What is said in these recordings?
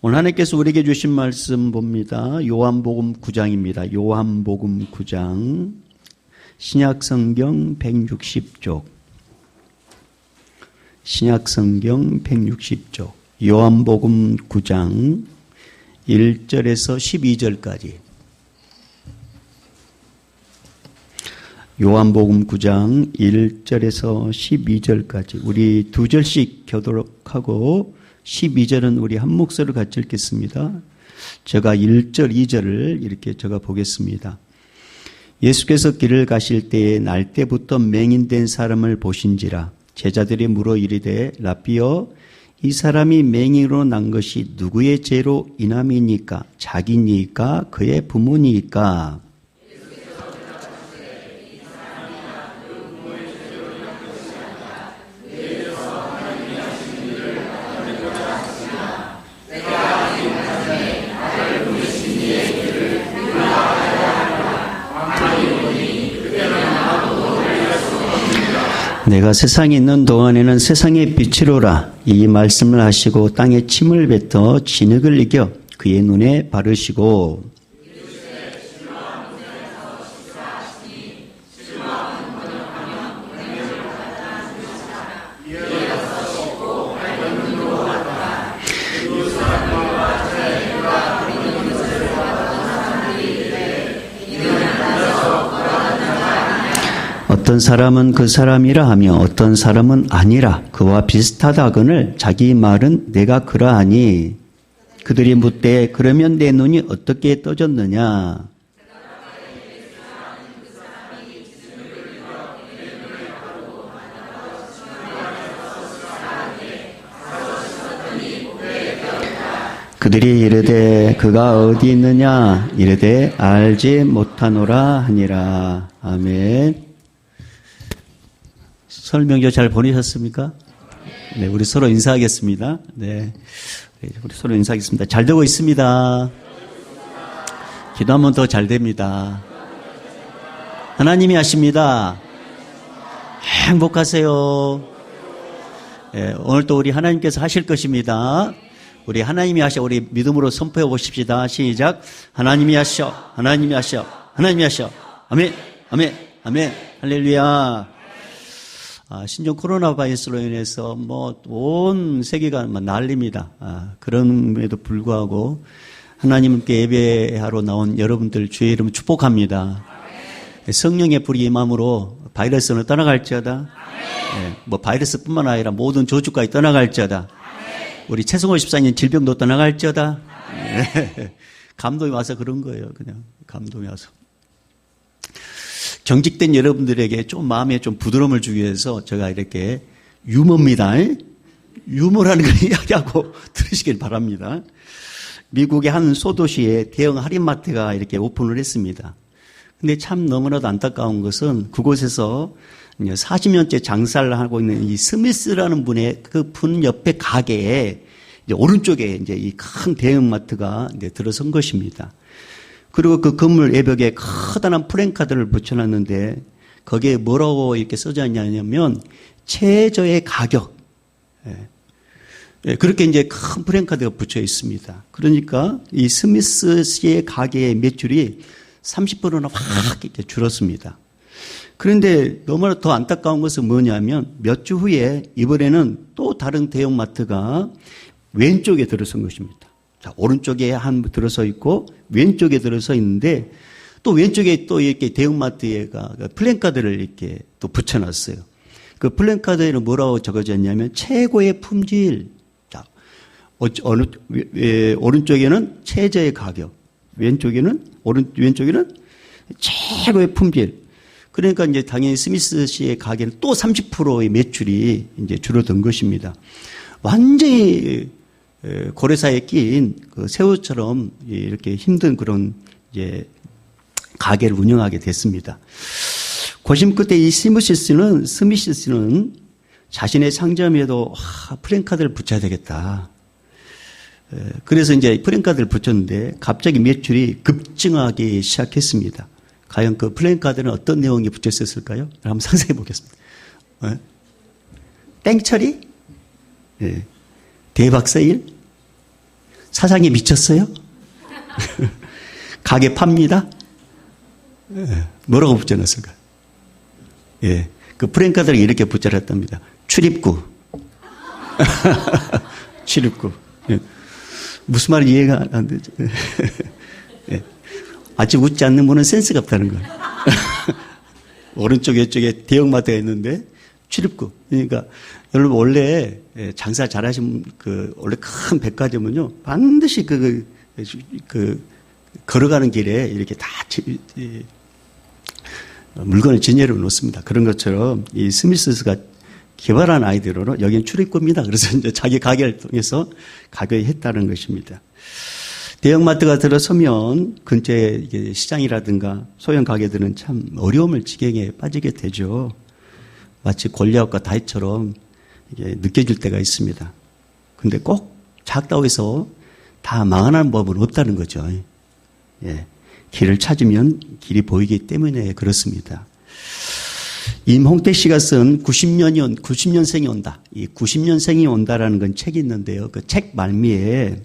오늘 하나님께서 우리에게 주신 말씀 봅니다. 요한복음 9장입니다. 요한복음 9장 신약성경 160쪽 신약성경 160쪽 요한복음 9장 1절에서 12절까지 요한복음 9장 1절에서 12절까지 우리 두 절씩 교독하고 12절은 우리 한 목소리를 같이 읽겠습니다. 제가 1절, 2절을 이렇게 적어 보겠습니다. 예수께서 길을 가실 때에 날 때부터 맹인된 사람을 보신지라 제자들이 물어 이르되 라삐여 이 사람이 맹인으로 난 것이 누구의 죄로 인함이니까 자기니까 그의 부모니까 내가 세상에 있는 동안에는 세상의 빛이로라 이 말씀을 하시고 땅에 침을 뱉어 진흙을 이겨 그의 눈에 바르시고 어떤 사람은 그 사람이라 하며 어떤 사람은 아니라 그와 비슷하다 하거늘 자기 말은 내가 그러하니 그들이 묻되 그러면 내 눈이 어떻게 떠졌느냐 그들이 이르되 그가 어디 있느냐 이르되 알지 못하노라 하니라. 아멘. 설 명절 잘 보내셨습니까? 네, 우리 서로 인사하겠습니다. 네, 우리 서로 인사하겠습니다. 잘 되고 있습니다. 기도하면 더 잘 됩니다. 하나님이 하십니다. 행복하세요. 네, 오늘 또 우리 하나님께서 하실 것입니다. 우리 하나님이 하셔, 우리 믿음으로 선포해 보십시다. 시작. 하나님이 하셔, 하나님이 하셔, 하나님이 하셔. 아멘, 아멘, 아멘. 할렐루야. 신종 코로나 바이러스로 인해서 온 세계가 난립니다. 그럼에도 불구하고 하나님께 예배하러 나온 여러분들 주의 이름 축복합니다. 성령의 불이 임함으로 바이러스는 떠나갈지어다. 바이러스뿐만 아니라 모든 저주까지 떠나갈지어다. 우리 최성호 집사님 질병도 떠나갈지어다. 감동이 와서 그런 거예요. 그냥 감동이 와서. 경직된 여러분들에게 좀 마음에 좀 부드러움을 주기 위해서 제가 이렇게 유머입니다. 유머라는 걸 이야기하고 들으시길 바랍니다. 미국의 한 소도시에 대형 할인마트가 이렇게 오픈을 했습니다. 근데 참 너무나도 안타까운 것은 그곳에서 40년째 장사를 하고 있는 이 스미스라는 분의 그 분 옆에 가게에 이제 오른쪽에 이제 이 큰 대형마트가 이제 들어선 것입니다. 그리고 그 건물 외벽에 커다란 프랭카드를 붙여놨는데 거기에 뭐라고 이렇게 써져 있냐면 최저의 가격. 그렇게 이제 큰 프랭카드가 붙여 있습니다. 그러니까 이 스미스 씨의 가게의 매출이 30%나 확 이렇게 줄었습니다. 그런데 너무나 더 안타까운 것은 뭐냐면 몇 주 후에 이번에는 또 다른 대형마트가 왼쪽에 들어선 것입니다. 자, 오른쪽에 한 들어서 있고 왼쪽에 들어서 있는데 또 왼쪽에 또 이렇게 대형마트에가 플랜카드를 이렇게 또 붙여놨어요. 그 플랜카드에는 뭐라고 적어져 있냐면 최고의 품질. 자, 오른쪽에는 최저의 가격, 왼쪽에는 최고의 품질. 그러니까 이제 당연히 스미스 씨의 가게는 또 30%의 매출이 이제 줄어든 것입니다. 완전히 고래사에 낀 그 새우처럼 이렇게 힘든 그런 이제 가게를 운영하게 됐습니다. 고심 끝에 이 스미스 씨는 자신의 상점에도 프랜카드를 붙여야 되겠다. 그래서 이제 프랜카드를 붙였는데 갑자기 매출이 급증하기 시작했습니다. 과연 그 플랜카드는 어떤 내용이 붙여 있었을까요? 한번 상상해 보겠습니다. 땡처리? 네. 대박 세일? 사장님 미쳤어요? 가게 팝니다? 예, 뭐라고 붙여놨을까? 예, 그 프랭카드를 이렇게 붙여놨답니다. 출입구. 출입구. 예. 무슨 말인지 이해가 안 되죠. 예. 아직 웃지 않는 분은 센스가 없다는 거예요. 오른쪽, 왼쪽에 대형마트가 있는데 출입구. 그러니까 여러분 원래 장사 잘하신 원래 큰 백화점은요 반드시 걸어가는 길에 이렇게 다 물건을 진열해 놓습니다. 그런 것처럼 이 스미스가 개발한 아이디어로 여기는 출입구입니다. 그래서 이제 자기 가게를 통해서 가게에 했다는 것입니다. 대형마트가 들어서면 근처에 이게 시장이라든가 소형 가게들은 참 어려움을 지경에 빠지게 되죠. 마치 골리앗과 다윗처럼 이게 느껴질 때가 있습니다. 근데 꼭 작다고 해서 다 망하는 법은 없다는 거죠. 예. 길을 찾으면 길이 보이기 때문에 그렇습니다. 임홍택 씨가 쓴 90년생이 온다. 이 90년생이 온다라는 건 책이 있는데요. 그 책 말미에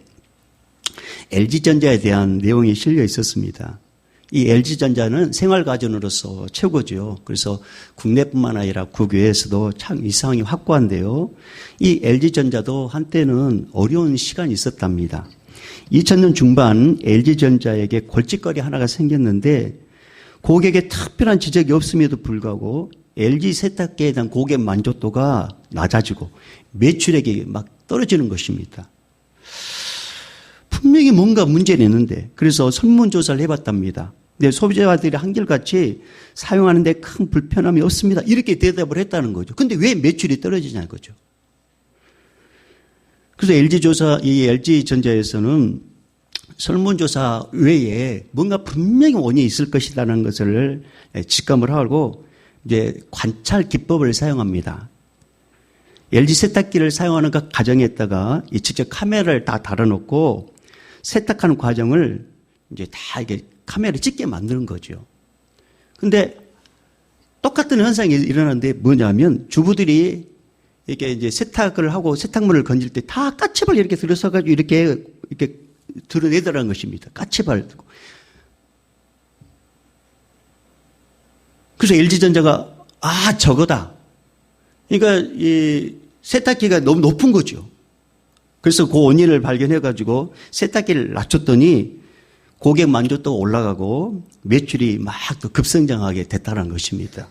LG전자에 대한 내용이 실려 있었습니다. 이 LG전자는 생활가전으로서 최고죠. 그래서 국내뿐만 아니라 국외에서도 참 이 상황이 확고한데요. 이 LG전자도 한때는 어려운 시간이 있었답니다. 2000년 중반 LG전자에게 골칫거리 하나가 생겼는데 고객의 특별한 지적이 없음에도 불구하고 LG 세탁기에 대한 고객 만족도가 낮아지고 매출액이 막 떨어지는 것입니다. 분명히 뭔가 문제는 있는데 그래서 설문조사를 해봤답니다. 근데 소비자들이 한결같이 사용하는데 큰 불편함이 없습니다. 이렇게 대답을 했다는 거죠. 근데 왜 매출이 떨어지냐는 거죠. 그래서 이 LG전자에서는 설문조사 외에 뭔가 분명히 원인이 있을 것이라는 것을 직감을 하고 이제 관찰 기법을 사용합니다. LG 세탁기를 사용하는 각 가정에다가 직접 카메라를 다 달아놓고 세탁하는 과정을 이제 다 이게 카메라를 찍게 만드는 거죠. 근데 똑같은 현상이 일어나는데 뭐냐면 주부들이 이렇게 이제 세탁을 하고 세탁물을 건질 때 다 까치발 이렇게 들어서가지고 이렇게 드러내더라는 것입니다. 까치발. 그래서 LG전자가 저거다. 그러니까 이 세탁기가 너무 높은 거죠. 그래서 그 원인을 발견해가지고 세탁기를 낮췄더니 고객 만족도가 올라가고 매출이 막 또 급성장하게 됐다는 것입니다.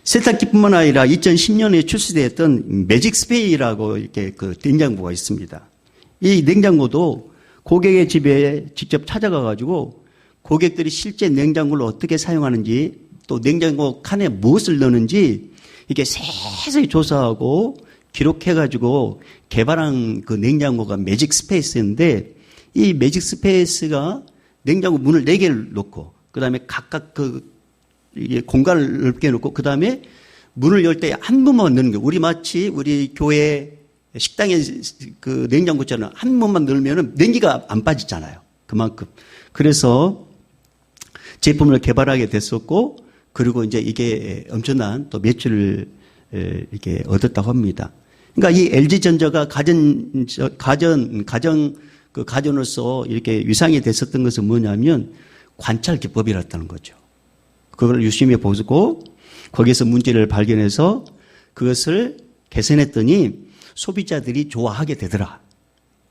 세탁기뿐만 아니라 2010년에 출시되었던 매직스페이라고 이렇게 그 냉장고가 있습니다. 이 냉장고도 고객의 집에 직접 찾아가가지고 고객들이 실제 냉장고를 어떻게 사용하는지 또 냉장고 칸에 무엇을 넣는지 이게 세세히 조사하고 기록해가지고 개발한 그 냉장고가 매직스페이스인데 이 매직스페이스가 냉장고 문을 4개를 놓고 그 다음에 각각 이게 공간을 넓게 놓고 그 다음에 문을 열 때 한 번만 넣는 거예요. 마치 우리 교회 식당에 그 냉장고 있잖아요. 한 번만 넣으면 냉기가 안 빠지잖아요. 그만큼. 그래서 제품을 개발하게 됐었고 그리고 이제 이게 엄청난 또 매출을 이렇게 얻었다고 합니다. 그러니까 이 LG전자가 가전으로서 이렇게 위상이 됐었던 것은 뭐냐면 관찰 기법이었다는 거죠. 그걸 유심히 보고 거기에서 문제를 발견해서 그것을 개선했더니 소비자들이 좋아하게 되더라.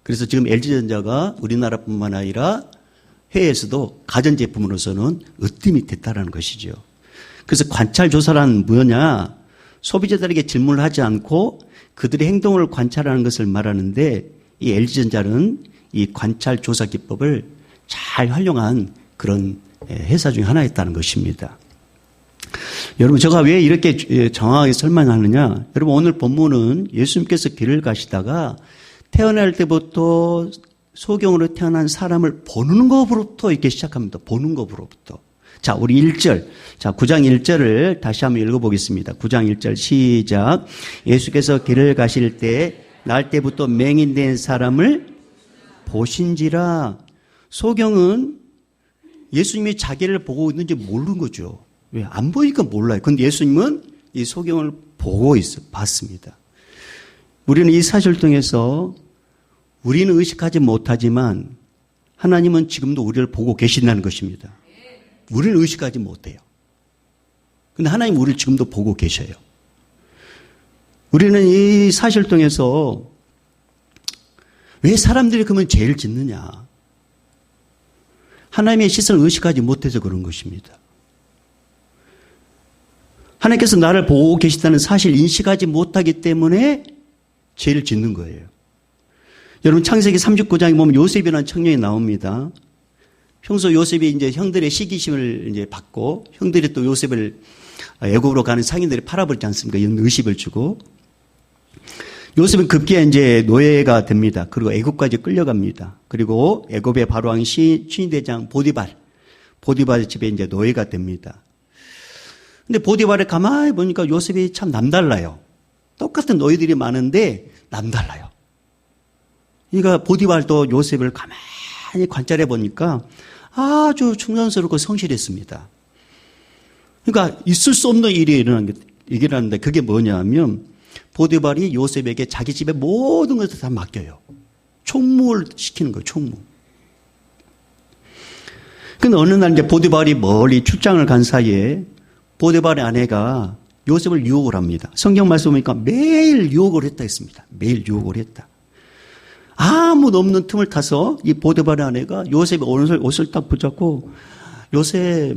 그래서 지금 LG전자가 우리나라뿐만 아니라 해외에서도 가전제품으로서는 으뜸이 됐다는 것이죠. 그래서 관찰조사란 뭐냐? 소비자들에게 질문을 하지 않고 그들의 행동을 관찰하는 것을 말하는데 이 LG전자는 이 관찰조사 기법을 잘 활용한 그런 회사 중에 하나였다는 것입니다. 여러분 제가 왜 이렇게 정확하게 설명하느냐. 여러분 오늘 본문은 예수님께서 길을 가시다가 태어날 때부터 소경으로 태어난 사람을 보는 것으로부터 이렇게 시작합니다. 보는 것으로부터. 자, 우리 1절. 자, 9장 1절을 다시 한번 읽어보겠습니다. 9장 1절 시작. 예수께서 길을 가실 때 날 때부터 맹인된 사람을 보신지라. 소경은 예수님이 자기를 보고 있는지 모르는 거죠. 왜? 안 보이니까 몰라요. 근데 예수님은 이 소경을 보고 봤습니다. 우리는 이 사실을 통해서 우리는 의식하지 못하지만 하나님은 지금도 우리를 보고 계신다는 것입니다. 우리는 의식하지 못해요. 근데 하나님 우리를 지금도 보고 계셔요. 우리는 이 사실을 통해서 왜 사람들이 그러면 죄를 짓느냐? 하나님의 시선을 의식하지 못해서 그런 것입니다. 하나님께서 나를 보고 계시다는 사실을 인식하지 못하기 때문에 죄를 짓는 거예요. 여러분 창세기 39장에 보면 요셉이라는 청년이 나옵니다. 평소 요셉이 이제 형들의 시기심을 이제 받고 형들이 또 요셉을 애굽으로 가는 상인들이 팔아버리지 않습니까? 이런 의식을 주고 요셉은 급기야 이제 노예가 됩니다. 그리고 애굽까지 끌려갑니다. 그리고 애굽의 바로왕 신대장 보디발 집에 이제 노예가 됩니다. 근데 보디발을 가만히 보니까 요셉이 참 남달라요. 똑같은 노예들이 많은데 남달라요. 그러니까 보디발도 요셉을 가만히 관찰해 보니까 아주 충성스럽고 성실했습니다. 그러니까 있을 수 없는 일이 일어났는데 그게 뭐냐면 보디발이 요셉에게 자기 집의 모든 것을 다 맡겨요. 총무를 시키는 거예요. 총무. 근데 어느 날 이제 보디발이 멀리 출장을 간 사이에 보디발의 아내가 요셉을 유혹을 합니다. 성경 말씀 보니까 매일 유혹을 했다 했습니다. 매일 유혹을 했다. 아무도 없는 틈을 타서 이 보디발의 아내가 요셉의 옷을 딱 붙잡고 요셉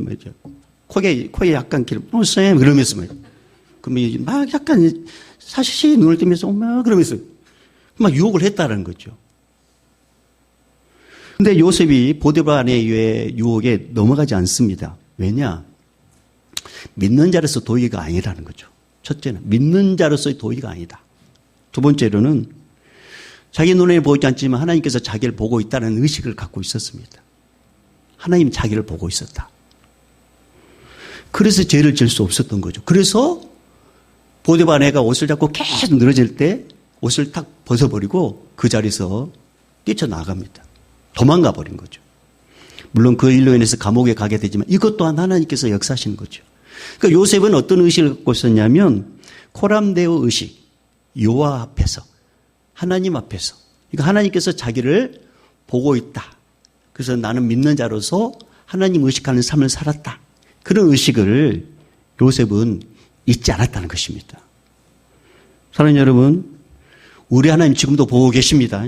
코에 약간 기름 쌤 그러면서 그러면 막 약간 사실 눈을 뜨면서 막 그러면서 막 유혹을 했다는 거죠. 근데 요셉이 보디발 아내의 유혹에 넘어가지 않습니다. 왜냐? 믿는 자로서 도의가 아니라는 거죠. 첫째는 믿는 자로서의 도의가 아니다. 두 번째로는 자기 눈에 보이지 않지만 하나님께서 자기를 보고 있다는 의식을 갖고 있었습니다. 하나님이 자기를 보고 있었다. 그래서 죄를 질 수 없었던 거죠. 그래서 보디발 아내가 옷을 잡고 계속 늘어질 때 옷을 탁 벗어버리고 그 자리에서 뛰쳐나갑니다. 도망가 버린 거죠. 물론 그 일로 인해서 감옥에 가게 되지만 이것 또한 하나님께서 역사하시는 거죠. 그러니까 요셉은 어떤 의식을 갖고 있었냐면 코람데오 의식, 여호와 앞에서 하나님 앞에서 그러니까 하나님께서 자기를 보고 있다. 그래서 나는 믿는 자로서 하나님 의식하는 삶을 살았다. 그런 의식을 요셉은 잊지 않았다는 것입니다. 사랑하는 여러분, 우리 하나님 지금도 보고 계십니다.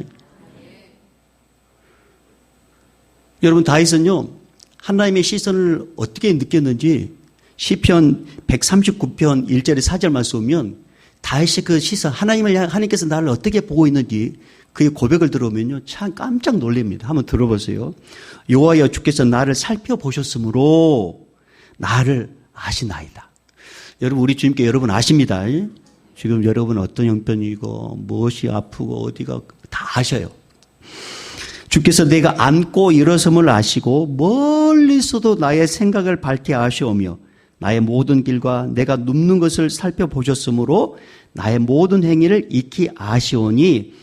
여러분 다윗은요 하나님의 시선을 어떻게 느꼈는지 시편 139편 1절에 4절 말씀 보면 다윗의 그 시선 하나님께서 나를 어떻게 보고 있는지 그의 고백을 들어보면요 참 깜짝 놀랍니다. 한번 들어보세요. 여호와여 주께서 나를 살펴보셨으므로 나를 아시나이다. 여러분 우리 주님께 여러분 아십니다. 지금 여러분 어떤 형편이고 무엇이 아프고 어디가 다 아셔요. 주께서 내가 앉고 일어섬을 아시고 멀리서도 나의 생각을 밝히 아시오며 나의 모든 길과 내가 눕는 것을 살펴보셨으므로 나의 모든 행위를 익히 아시오니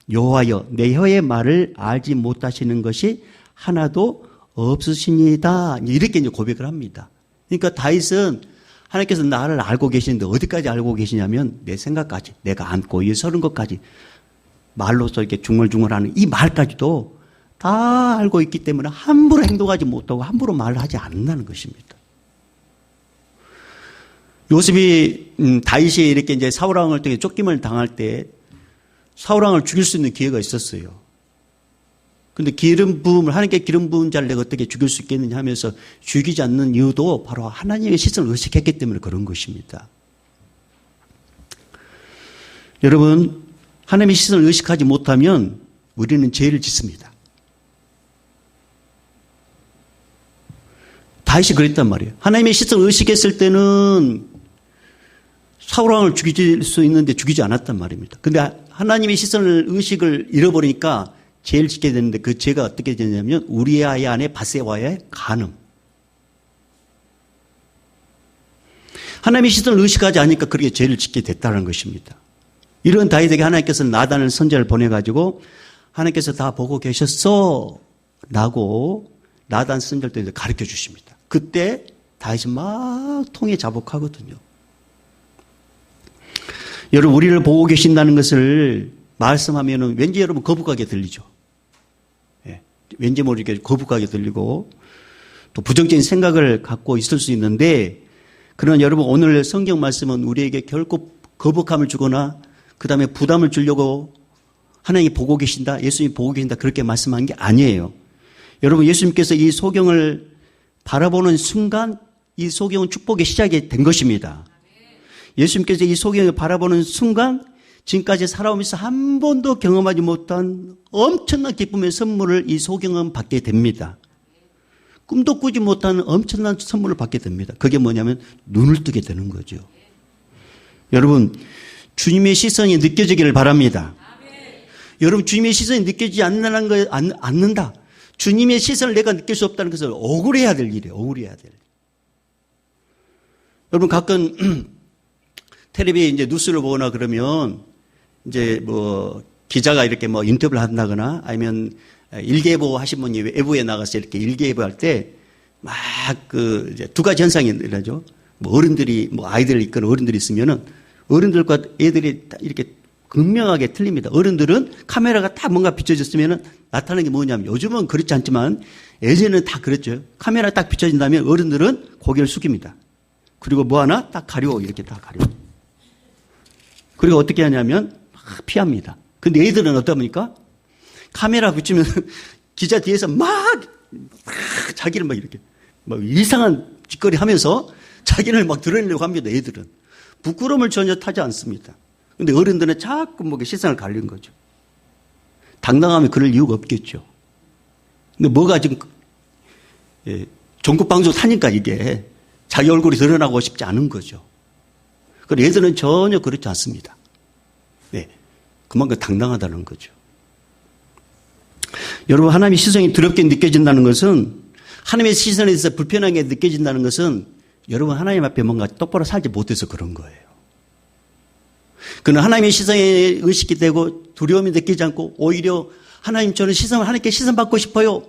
여호와여 내 혀의 말을 알지 못하시는 것이 하나도 없으시니다. 이렇게 이제 고백을 합니다. 그러니까 다윗은 하나님께서 나를 알고 계시는데 어디까지 알고 계시냐면 내 생각까지 내가 앉고 일서는 것까지 말로서 이렇게 중얼중얼하는 이 말까지도 다 알고 있기 때문에 함부로 행동하지 못하고 함부로 말을 하지 않는다는 것입니다. 요셉이 다윗이 이렇게 이제 사울왕을 통해 쫓김을 당할 때 사울왕을 죽일 수 있는 기회가 있었어요. 근데 하나님께 기름 부은 자를 내가 어떻게 죽일 수 있겠느냐 하면서 죽이지 않는 이유도 바로 하나님의 시선을 의식했기 때문에 그런 것입니다. 여러분, 하나님의 시선을 의식하지 못하면 우리는 죄를 짓습니다. 다윗이 그랬단 말이에요. 하나님의 시선을 의식했을 때는 사울왕을 죽일 수 있는데 죽이지 않았단 말입니다. 근데 하나님의 시선을 의식을 잃어버리니까 죄를 짓게 되는데 그 죄가 어떻게 되냐면 우리아의 아내 바세바의 간음. 하나님의 시선을 의식하지 않으니까 그렇게 죄를 짓게 됐다는 것입니다. 이런 다윗에게 하나님께서 나단을 선지자를 보내가지고 하나님께서 다 보고 계셨어 라고 나단 선지자를 또 가르쳐 주십니다. 그때 다윗이 막 통에 자복하거든요. 여러분 우리를 보고 계신다는 것을 말씀하면은 왠지 여러분 거북하게 들리죠. 예. 왠지 모르게 거북하게 들리고 또 부정적인 생각을 갖고 있을 수 있는데, 그러나 여러분 오늘 성경 말씀은 우리에게 결코 거북함을 주거나 그 다음에 부담을 주려고 하나님이 보고 계신다, 예수님이 보고 계신다 그렇게 말씀한 게 아니에요. 여러분 예수님께서 이 소경을 바라보는 순간 이 소경은 축복의 시작이 된 것입니다. 예수님께서 이 소경을 바라보는 순간 지금까지 살아오면서 한 번도 경험하지 못한 엄청난 기쁨의 선물을 이 소경은 받게 됩니다. 꿈도 꾸지 못한 엄청난 선물을 받게 됩니다. 그게 뭐냐면 눈을 뜨게 되는 거죠. 여러분 주님의 시선이 느껴지기를 바랍니다. 여러분 주님의 시선이 느껴지지 않는다. 주님의 시선을 내가 느낄 수 없다는 것을 억울해야 될 일이에요. 억울해야 될 일. 여러분 가끔 텔레비에 이제 뉴스를 보거나 그러면 이제 뭐 기자가 이렇게 뭐 인터뷰를 한다거나 아니면 일기예보 하신 분이 외부에 나가서 이렇게 일기예보 할 때 막 그 이제 두 가지 현상이 일어나죠. 뭐 어른들이 뭐 아이들을 이끄는 어른들이 있으면은 어른들과 애들이 이렇게 극명하게 틀립니다. 어른들은 카메라가 딱 뭔가 비춰졌으면은 나타나는 게 뭐냐면, 요즘은 그렇지 않지만 예전에는 다 그랬죠. 카메라 딱 비춰진다면 어른들은 고개를 숙입니다. 그리고 뭐 하나 딱 가리고 이렇게 딱 가리고. 그리고 어떻게 하냐면 막 피합니다. 근데 애들은 어떻습니까? 카메라 비추면 기자 뒤에서 막 자기를 막 이렇게 막 이상한 짓거리 하면서 자기를 막 드러내려고 합니다. 애들은. 부끄러움을 전혀 타지 않습니다. 근데 어른들은 자꾸 뭐 시선을 가리는 거죠. 당당하면 그럴 이유가 없겠죠. 근데 뭐가 지금, 전국 방송 타니까 이게 자기 얼굴이 드러나고 싶지 않은 거죠. 그리고 얘들은 전혀 그렇지 않습니다. 네. 그만큼 당당하다는 거죠. 여러분, 하나님의 시선이 더럽게 느껴진다는 것은, 하나님의 시선에서 불편하게 느껴진다는 것은 여러분 하나님 앞에 뭔가 똑바로 살지 못해서 그런 거예요. 그는 하나님의 시선에 의식이 되고 두려움이 느끼지 않고 오히려 하나님 저는 하나님께 시선받고 싶어요.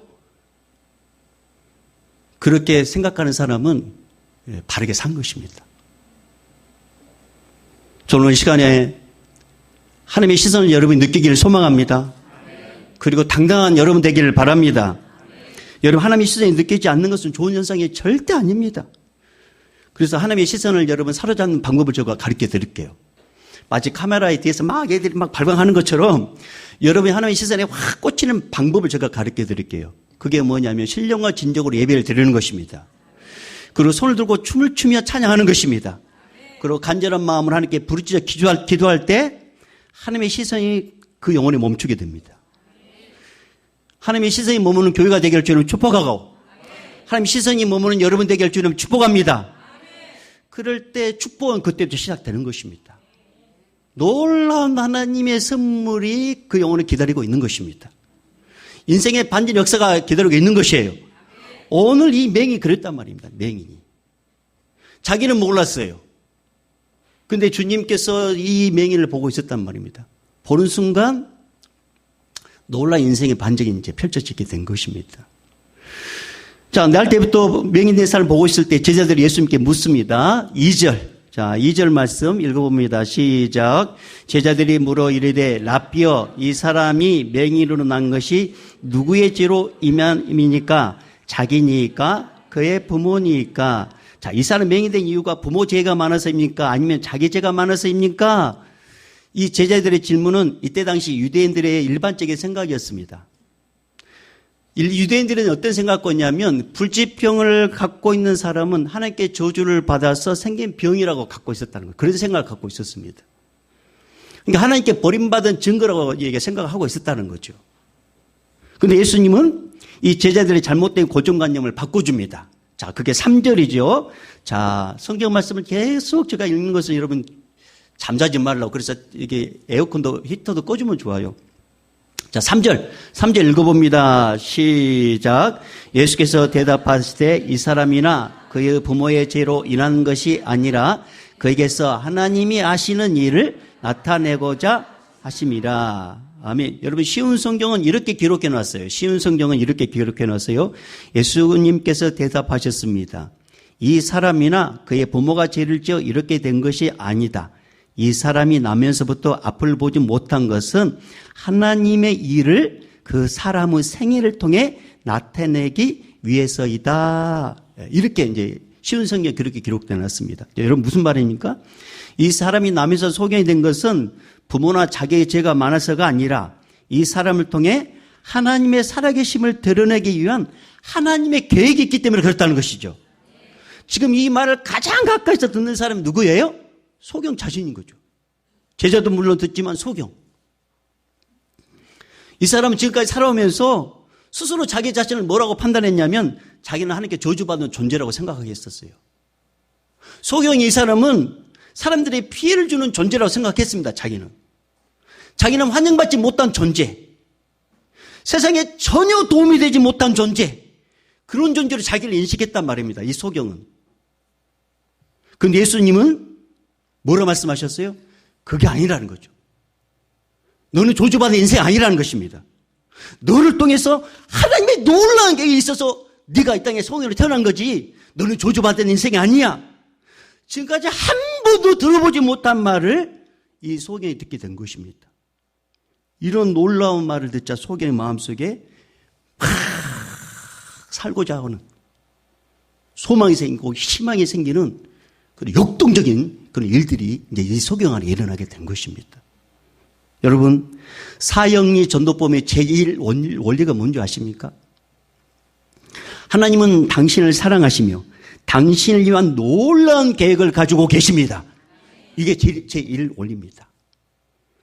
그렇게 생각하는 사람은 바르게 산 것입니다. 저는 이 시간에 하나님의 시선을 여러분이 느끼기를 소망합니다. 그리고 당당한 여러분 되기를 바랍니다. 여러분 하나님의 시선이 느끼지 않는 것은 좋은 현상이 절대 아닙니다. 그래서 하나님의 시선을 여러분 사로잡는 방법을 제가 가르쳐 드릴게요. 마치 카메라에 뒤에서 막 애들이 막 발광하는 것처럼 여러분이 하나님의 시선에 확 꽂히는 방법을 제가 가르쳐 드릴게요. 그게 뭐냐면 신령과 진정으로 예배를 드리는 것입니다. 그리고 손을 들고 춤을 추며 찬양하는 것입니다. 그리고 간절한 마음으로 하나님께 부르짖어 기도할 때 하나님의 시선이 그 영혼에 멈추게 됩니다. 하나님의 시선이 머무는 교회가 되기를 주님 축복하고 하나님의 시선이 머무는 여러분 되기를 주님 축복합니다. 그럴 때 축복은 그때부터 시작되는 것입니다. 놀라운 하나님의 선물이 그 영혼을 기다리고 있는 것입니다. 인생의 반전 역사가 기다리고 있는 것이에요. 오늘 이 맹이 그랬단 말입니다. 맹인이. 자기는 몰랐어요. 근데 주님께서 이 맹인을 보고 있었단 말입니다. 보는 순간 놀라운 인생의 반전이 이제 펼쳐지게 된 것입니다. 자, 날 때부터 맹인 된 사람을 보고 있을 때 제자들이 예수님께 묻습니다. 2절. 자, 2절 말씀 읽어봅니다. 시작. 제자들이 물어 이르되 라삐어 이 사람이 맹인으로 난 것이 누구의 죄로 임함이니까? 자기니까? 그의 부모니까? 자, 이 사람 맹인 된 이유가 부모 죄가 많아서입니까? 아니면 자기 죄가 많아서입니까? 이 제자들의 질문은 이때 당시 유대인들의 일반적인 생각이었습니다. 유대인들은 어떤 생각을 갖냐면 불치병을 갖고 있는 사람은 하나님께 저주를 받아서 생긴 병이라고 갖고 있었다는 거예요. 그런 생각을 갖고 있었습니다. 그러니까 하나님께 버림받은 증거라고 생각을 하고 있었다는 거죠. 그런데 예수님은 이 제자들의 잘못된 고정관념을 바꿔줍니다. 자, 그게 3절이죠. 자, 성경 말씀을 계속 제가 읽는 것은 여러분 잠자지 말라고. 그래서 이게 에어컨도 히터도 꺼주면 좋아요. 자, 3절 읽어봅니다. 시작. 예수께서 대답하시되 이 사람이나 그의 부모의 죄로 인한 것이 아니라 그에게서 하나님이 하시는 일을 나타내고자 하심이라. 아멘. 여러분 쉬운 성경은 이렇게 기록해 놨어요. 쉬운 성경은 이렇게 기록해 놨어요. 예수님께서 대답하셨습니다. 이 사람이나 그의 부모가 죄를 지어 이렇게 된 것이 아니다. 이 사람이 나면서부터 앞을 보지 못한 것은 하나님의 일을 그 사람의 생애를 통해 나타내기 위해서이다. 이렇게 이제 쉬운 성경에 그렇게 기록되어 놨습니다. 여러분 무슨 말입니까? 이 사람이 나면서 소경이 된 것은 부모나 자기의 죄가 많아서가 아니라 이 사람을 통해 하나님의 살아계심을 드러내기 위한 하나님의 계획이 있기 때문에 그렇다는 것이죠. 지금 이 말을 가장 가까이서 듣는 사람이 누구예요? 소경 자신인 거죠. 제자도 물론 듣지만 소경. 이 사람은 지금까지 살아오면서 스스로 자기 자신을 뭐라고 판단했냐면 자기는 하나님께 저주받는 존재라고 생각하겠었어요. 소경이 이 사람은 사람들의 피해를 주는 존재라고 생각했습니다. 자기는 환영받지 못한 존재, 세상에 전혀 도움이 되지 못한 존재, 그런 존재로 자기를 인식했단 말입니다. 이 소경은. 그런데 예수님은 뭐라 말씀하셨어요? 그게 아니라는 거죠. 너는 저주받은 인생 아니라는 것입니다. 너를 통해서 하나님의 놀라운 계획이 있어서 네가 이 땅에 소경으로 태어난 거지, 너는 저주받은 인생이 아니야. 지금까지 한 번도 들어보지 못한 말을 이 소경이 듣게 된 것입니다. 이런 놀라운 말을 듣자 소경의 마음속에 팍 살고자 하는 소망이 생기고 희망이 생기는 그런 역동적인 그런 일들이 이제 이 소경 안에 일어나게 된 것입니다. 여러분, 사형리 전도법의 제1 원리가 뭔지 아십니까? 하나님은 당신을 사랑하시며 당신을 위한 놀라운 계획을 가지고 계십니다. 이게 제1 원리입니다.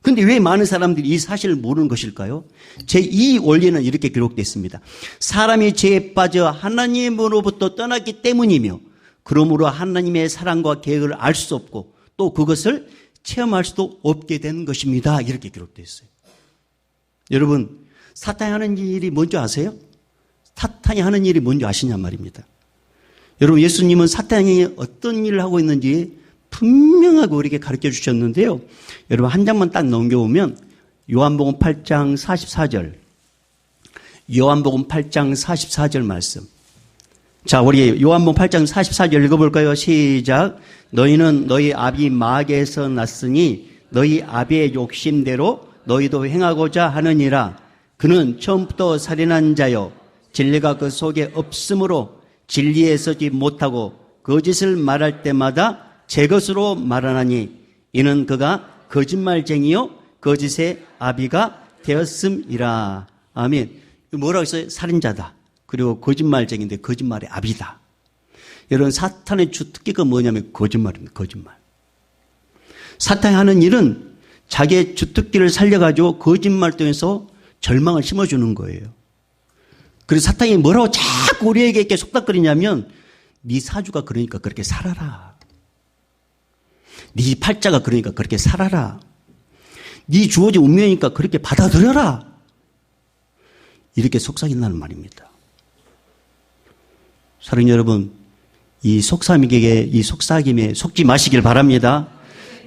그런데 왜 많은 사람들이 이 사실을 모르는 것일까요? 제2 원리는 이렇게 기록되어 있습니다. 사람이 죄에 빠져 하나님으로부터 떠났기 때문이며 그러므로 하나님의 사랑과 계획을 알 수 없고 또 그것을 체험할 수도 없게 된 것입니다. 이렇게 기록되어 있어요. 여러분, 사탄이 하는 일이 뭔지 아세요? 사탄이 하는 일이 뭔지 아시냔 말입니다. 여러분, 예수님은 사탄이 어떤 일을 하고 있는지 분명하게 우리에게 가르쳐 주셨는데요. 여러분, 한 장만 딱 넘겨보면 요한복음 8장 44절, 요한복음 8장 44절 말씀. 자, 우리 요한복음 8장 44절 읽어볼까요? 시작. 너희는 너희 아비 마귀에서 났으니 너희 아비의 욕심대로 너희도 행하고자 하느니라. 그는 처음부터 살인한 자요 진리가 그 속에 없으므로 진리에 서지 못하고 거짓을 말할 때마다 제 것으로 말하나니 이는 그가 거짓말쟁이요 거짓의 아비가 되었음이라. 아멘. 뭐라고 했어요? 살인자다. 그리고 거짓말쟁이인데 거짓말의 아비다. 여러분, 사탄의 주특기가 뭐냐면 거짓말입니다. 거짓말. 사탄이 하는 일은 자기의 주특기를 살려가지고 거짓말 통해서 절망을 심어주는 거예요. 그래서 사탄이 뭐라고 자꾸 우리에게 이렇게 속닥거리냐면 네 사주가 그러니까 그렇게 살아라. 네 팔자가 그러니까 그렇게 살아라. 네 주어진 운명이니까 그렇게 받아들여라. 이렇게 속삭인다는 말입니다. 사랑하는 여러분, 이 속삭임에 속지 마시길 바랍니다.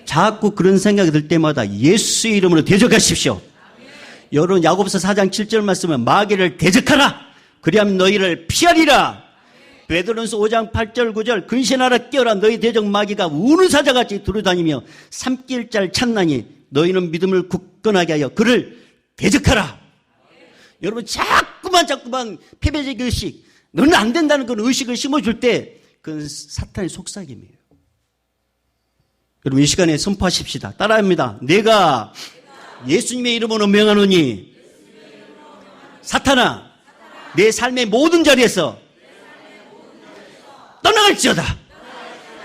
자꾸 그런 생각이 들 때마다 예수의 이름으로 대적하십시오. 여러분, 야고보서 4장 7절 말씀은 마귀를 대적하라. 그리하면 너희를 피하리라. 베드로전서 5장 8절 9절 근신하라 깨어라. 너희 대적 마귀가 우는 사자같이 두루다니며 삼킬 잘 찾나니 너희는 믿음을 굳건하게 하여 그를 대적하라. 여러분, 자꾸만 패배적 의식, 너는 안 된다는 그런 의식을 심어줄 때 그건 사탄의 속삭임이에요. 여러분, 이 시간에 선포하십시다. 따라합니다. 내가 예수님의 이름으로 명하노니 사탄아, 내 삶의 모든 자리에서 떠나갈지어다.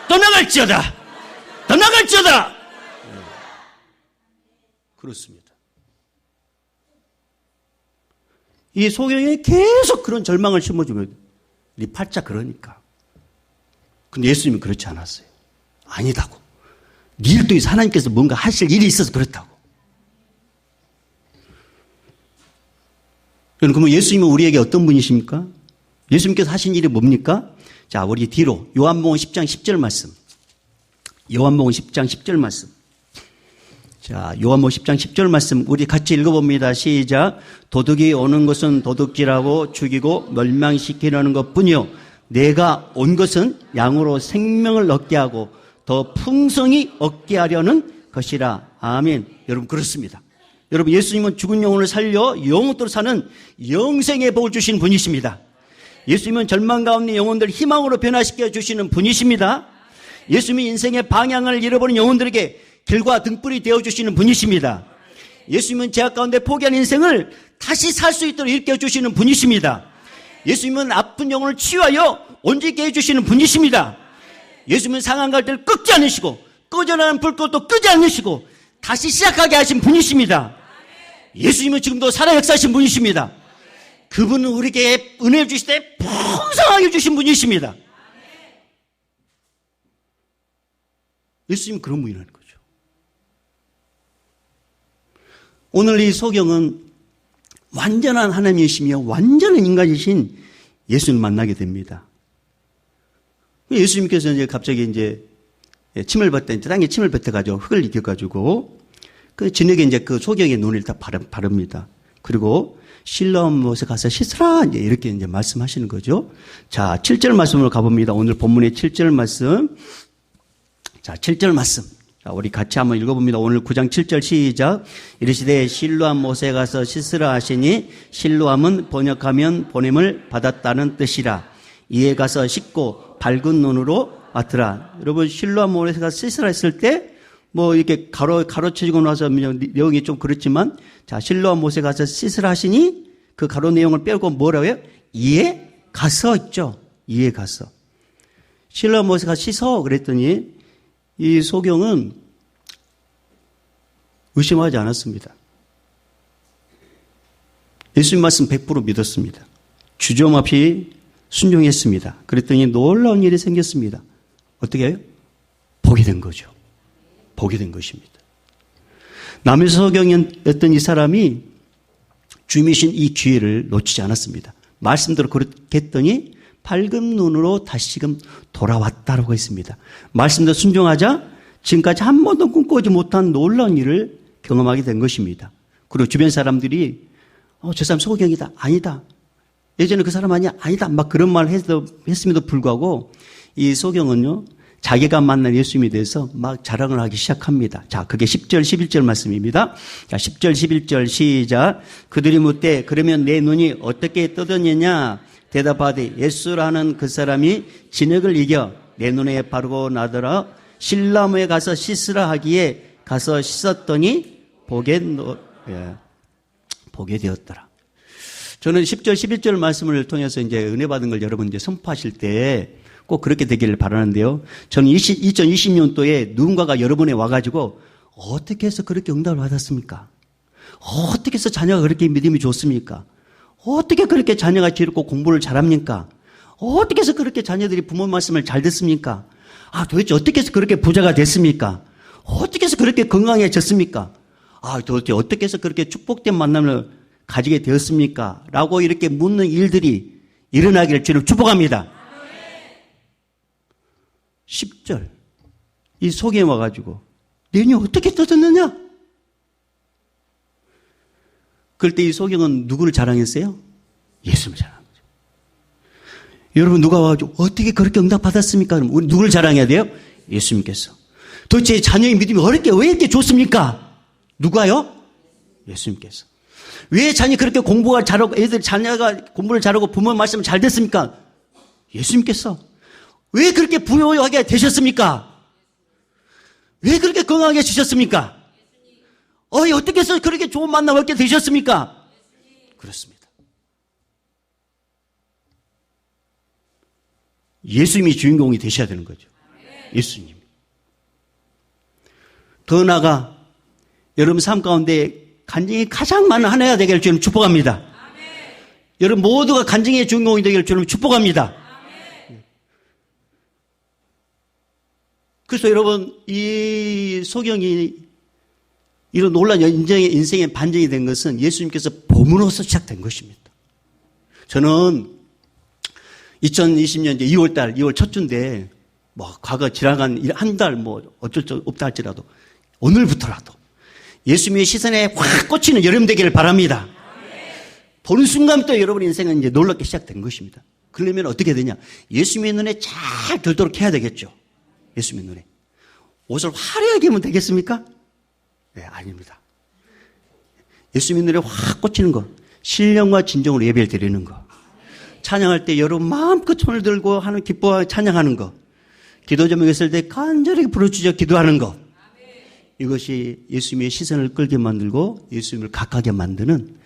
떠나갈지어다. 떠나갈지어다. 그렇습니다. 이 소경이 계속 그런 절망을 심어주면 네 팔자 그러니까. 근데 예수님은 그렇지 않았어요. 아니다고. 네 일을 통해서 하나님께서 뭔가 하실 일이 있어서 그렇다고. 그러면 예수님은 우리에게 어떤 분이십니까? 예수님께서 하신 일이 뭡니까? 자, 우리 뒤로 요한복음 10장 10절 말씀. 요한복음 10장 10절 말씀. 자, 요한복음 10장 10절 말씀 우리 같이 읽어봅니다. 시작. 도둑이 오는 것은 도둑질하고 죽이고 멸망시키려는 것뿐이요 내가 온 것은 양으로 생명을 얻게 하고 더 풍성히 얻게 하려는 것이라. 아멘. 여러분 그렇습니다. 여러분 예수님은 죽은 영혼을 살려 영원토록 사는 영생의 복을 주시는 분이십니다. 예수님은 절망 가운데 영혼들을 희망으로 변화시켜 주시는 분이십니다. 예수님이 인생의 방향을 잃어버린 영혼들에게 길과 등불이 되어주시는 분이십니다. 예수님은 죄악 가운데 포기한 인생을 다시 살 수 있도록 일깨워 주시는 분이십니다. 예수님은 아픈 영혼을 치유하여 온전케 해주시는 분이십니다. 예수님은 상한 갈대를 꺾지 않으시고 꺼져나가는 불꽃도 끄지 않으시고 다시 시작하게 하신 분이십니다. 예수님은 지금도 살아 역사하신 분이십니다. 그분은 우리에게 은혜 주실 때 풍성하게 주신 분이십니다. 예수님은 그런 분이라는 거죠. 오늘 이 소경은 완전한 하나님이시며 완전한 인간이신 예수님을 만나게 됩니다. 예수님께서 이제 갑자기 이제 침을 뱉다, 땅에 침을 뱉어가지고 흙을 익혀가지고 그 저녁에 이제 그 소경의 눈을 다 바릅니다. 그리고 실로암 못에 가서 씻으라 이렇게 이제 말씀하시는 거죠. 자, 7절 말씀으로 가봅니다. 오늘 본문의 7절 말씀. 자, 7절 말씀. 자, 우리 같이 한번 읽어봅니다. 오늘 9장 7절 시작. 이르시되 실로암 못에 가서 씻으라 하시니 실로암은 번역하면 보냄을 받았다는 뜻이라. 이에 가서 씻고 밝은 눈으로 맡으라. 여러분 실로암 못에 가서 씻으라 했을 때 뭐 이렇게 가로쳐지고 나서 내용이 좀 그렇지만 자, 실로암 못에 가서 씻으라 하시니 그 가로 내용을 빼고 뭐라고요? 이에 가서 있죠. 이에 가서. 실로암 못에 가서 씻어 그랬더니 이 소경은 의심하지 않았습니다. 예수님 말씀 100% 믿었습니다. 주저없이 순종했습니다. 그랬더니 놀라운 일이 생겼습니다. 어떻게 해요? 보게 된 거죠. 보게 된 것입니다. 남의 소경이었던 이 사람이 주님이신 이 기회를 놓치지 않았습니다. 말씀대로 그렇게 했더니 밝은 눈으로 다시금 돌아왔다라고 했습니다. 말씀대로 순종하자 지금까지 한 번도 꿈꾸지 못한 놀라운 일을 경험하게 된 것입니다. 그리고 주변 사람들이 저 사람 소경이다. 아니다. 예전에 그 사람 아니야. 아니다. 막 그런 말을 했음에도 불구하고 이 소경은요. 자기가 만난 예수님에 대해서 막 자랑을 하기 시작합니다. 자, 그게 10절, 11절 말씀입니다. 자, 10절, 11절 시작. 그들이 묻되 그러면 내 눈이 어떻게 떠졌느냐? 대답하되 예수라는 그 사람이 진흙을 이겨 내 눈에 바르고 나더라. 실로암에 가서 씻으라 하기에 가서 씻었더니 보게 되었더라. 저는 10절, 11절 말씀을 통해서 이제 은혜 받은 걸 여러분 이제 선포하실 때 꼭 그렇게 되기를 바라는데요. 저는 2020년도에 누군가가 여러분에 와가지고 어떻게 해서 그렇게 응답을 받았습니까? 어떻게 해서 자녀가 그렇게 믿음이 좋습니까? 어떻게 그렇게 자녀가 지혜롭고 공부를 잘합니까? 어떻게 해서 그렇게 자녀들이 부모 말씀을 잘 듣습니까? 도대체 어떻게 해서 그렇게 부자가 됐습니까? 어떻게 해서 그렇게 건강해졌습니까? 도대체 어떻게 해서 그렇게 축복된 만남을 가지게 되었습니까? 라고 이렇게 묻는 일들이 일어나기를 주님 축복합니다. 10절. 이 속에 와가지고, 내 눈이 어떻게 떠졌느냐? 그럴 때 이 소경은 누구를 자랑했어요? 예수님을 자랑한 거죠. 여러분 누가 와가지고 어떻게 그렇게 응답받았습니까? 그럼 우리 누구를 자랑해야 돼요? 예수님께서. 도대체 자녀의 믿음이 왜 이렇게 좋습니까? 누가요? 예수님께서. 왜 자녀 그렇게 공부가 잘하고 자녀가 공부를 잘하고 부모 말씀을 잘 듣습니까? 예수님께서. 왜 그렇게 부유하게 되셨습니까? 왜 그렇게 건강하게 해주셨습니까? 어떻게 해서 그렇게 좋은 만남 얻게 되셨습니까? 그렇습니다. 예수님이 주인공이 되셔야 되는 거죠. 예수님. 더 나아가 여러분 삶 가운데 간증이 가장 많은 하나가 되기를 주님 축복합니다. 여러분 모두가 간증의 주인공이 되기를 주님 축복합니다. 그래서 여러분 이 소경이 이런 놀라운 인생의 반전이 된 것은 예수님께서 보문으로서 시작된 것입니다. 저는 2020년 2월 첫 주인데 과거 지나간 한 달 어쩔 수 없다 할지라도 오늘부터라도 예수님의 시선에 확 꽂히는 여름 되기를 바랍니다. 보는 순간부터 여러분 인생은 이제 놀랍게 시작된 것입니다. 그러려면 어떻게 되냐? 예수님의 눈에 잘 들도록 해야 되겠죠. 예수님의 눈에. 옷을 화려하게 하면 되겠습니까? 네, 아닙니다. 예수 믿는 노래 확 꽂히는 거, 신령과 진정으로 예배를 드리는 거, 찬양할 때 여러분 마음껏 손을 들고 하는 기뻐 찬양하는 거, 기도 제목에 있을 때 간절하게 부르짖어 기도하는 거, 이것이 예수님의 시선을 끌게 만들고 예수님을 각하게 만드는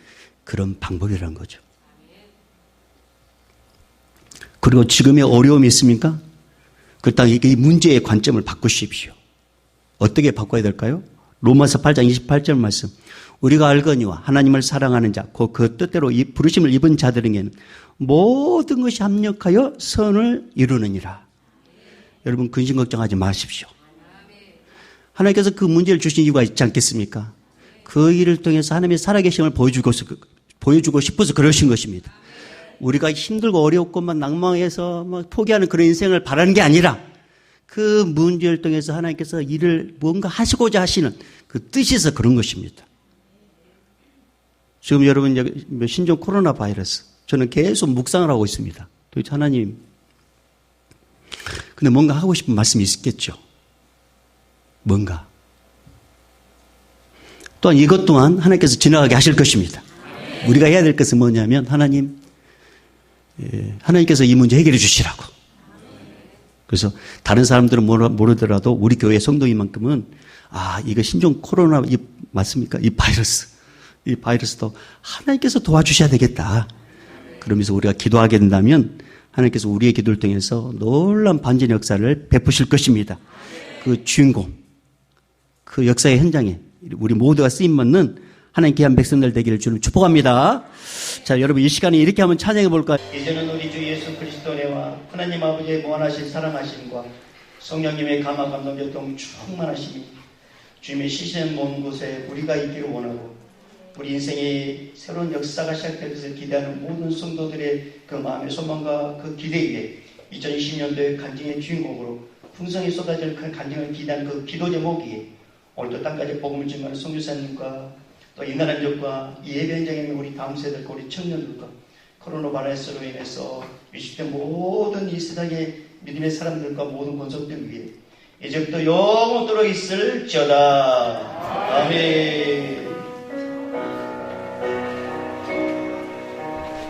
그런 방법이라는 거죠. 그리고 지금의 어려움이 있습니까? 그렇다면 이 문제의 관점을 바꾸십시오. 어떻게 바꿔야 될까요? 로마서 8장 28절 말씀. 우리가 알거니와 하나님을 사랑하는 자, 그 뜻대로 이 부르심을 입은 자들에게는 모든 것이 합력하여 선을 이루느니라. 여러분 근심 걱정하지 마십시오. 하나님께서 그 문제를 주신 이유가 있지 않겠습니까? 그 일을 통해서 하나님의 살아계심을 보여주고 싶어서 그러신 것입니다. 우리가 힘들고 어렵고만 낭망해서 막 포기하는 그런 인생을 바라는 게 아니라 그 문제를 통해서 하나님께서 일을 뭔가 하시고자 하시는 그 뜻에서 그런 것입니다. 지금 여러분 신종 코로나 바이러스 저는 계속 묵상을 하고 있습니다. 도대체 하나님, 근데 뭔가 하고 싶은 말씀이 있겠죠. 뭔가. 또한 이것 또한 하나님께서 지나가게 하실 것입니다. 우리가 해야 될 것은 뭐냐면 하나님께서 이 문제 해결해 주시라고. 그래서 다른 사람들은 모르더라도 우리 교회 성도인만큼은 이거 신종 코로나 맞습니까? 이 바이러스도 하나님께서 도와주셔야 되겠다. 그러면서 우리가 기도하게 된다면 하나님께서 우리의 기도를 통해서 놀라운 반전 역사를 베푸실 것입니다. 그 주인공, 그 역사의 현장에 우리 모두가 쓰임받는 하나님 귀한 백성들 되기를 주님 축복합니다. 자, 여러분 이 시간에 이렇게 한번 찬양해 볼까요? 이제는 우리 주 예수 그리스도의 은혜와 하나님 아버지의 무한하신 사랑하심과 성령님의 감화 감동 교통 충만하심이 주님의 시선 모든 곳에 우리가 있기를 원하고 우리 인생의 새로운 역사가 시작될 것을 기대하는 모든 성도들의 그 마음의 소망과 그 기대 위에 2020년도의 간증의 주인공으로 풍성히 쏟아질 큰 간증을 기대하는 그 기도 제목이 오늘도 땅까지 복음을 전하는 선교사님과 또 인간한족과 이 예배 현장에 있는 우리 다음 세대과 우리 청년들과 코로나 바이러스로 인해서 위축된 모든 이 세상의 믿음의 사람들과 모든 권속들 위해 이제부터 영원토록 있을지어다. 아멘.